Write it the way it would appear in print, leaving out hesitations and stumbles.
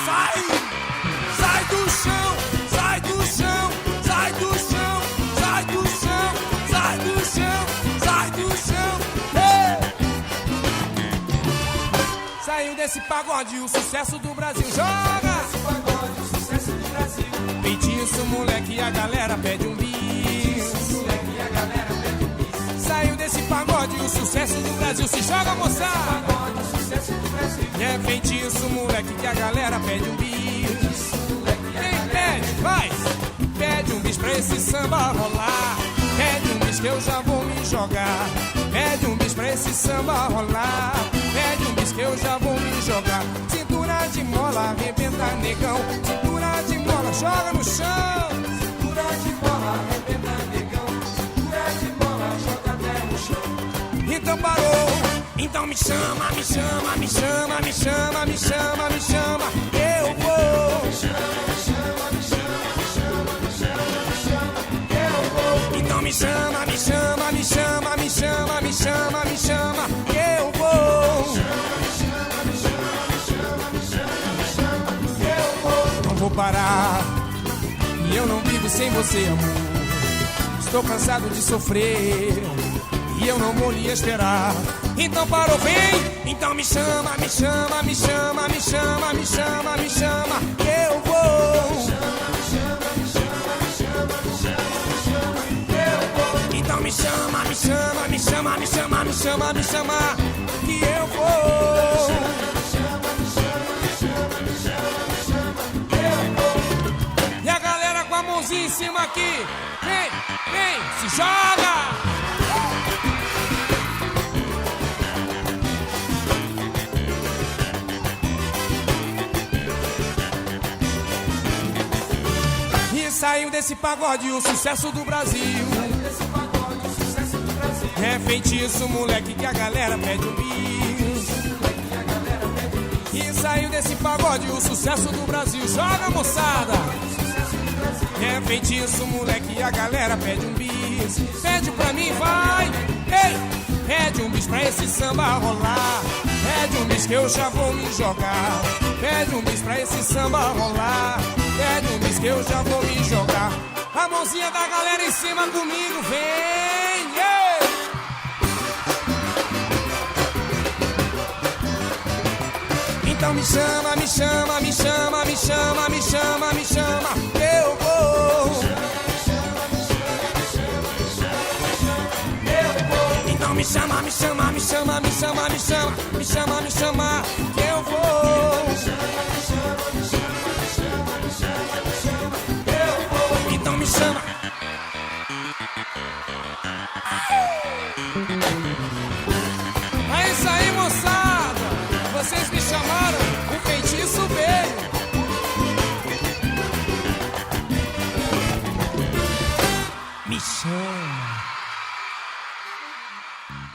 Sai! Sai do chão! Sai do chão! Sai do chão! Sai do chão! Sai do chão! Sai do chão! Ei! Saiu desse pagode o sucesso do Brasil. Joga! Esse pagode o sucesso do Brasil. Feitiço, moleque, a galera pede um bis. Moleque, a galera pede um bis. Saiu desse pagode o sucesso do Brasil. Se joga, moçada! Pagode, o sucesso do Brasil. É feitiço, moleque, que a galera pede um bis. Quem pede? Vai! Pede um bis pra esse samba rolar. Pede um bis que eu já vou me jogar. Pede um bis pra esse samba rolar. Pede um bis que eu já vou me jogar. Cintura de mola, arrebenta negão. Cintura de mola, joga no chão. Cintura de mola, arrebenta negão. Cintura de mola, joga até no chão. Então parou, então me chama, me chama, me chama, me chama, me chama, me chama. Eu vou. Me chama, me chama, me chama, me chama, me chama, me chama. Eu vou. Então me chama, me chama, me chama, me chama, me chama, me chama. Eu vou. Vou parar, e eu não vivo sem você, amor. Estou cansado de sofrer, e eu não vou lhe esperar. Então parou, vem, então me chama, me chama, me chama, me chama, me chama, me chama. Eu vou. Então me chama, me chama, me chama, me chama, me chama, me chama, que eu vou. Mãozinha em cima aqui, vem, vem, se joga! E saiu desse pagode o sucesso do Brasil. É feitiço, moleque, que a galera pede um bis. E saiu desse pagode o sucesso do Brasil. Joga, moçada! É feitiço, moleque, a galera pede um bis. Pede pra mim, vai! Ei! Pede um bis pra esse samba rolar. Pede um bis que eu já vou me jogar. Pede um bis pra esse samba rolar. Pede um bis que eu já vou me jogar. A mãozinha da galera em cima comigo, vem! Ei! Então me chama, me chama, me chama, me chama, me chama, me chama. Eu vou. Então me chama, me chama, me chama, me chama, me chama, me chama, me chama, que eu vou.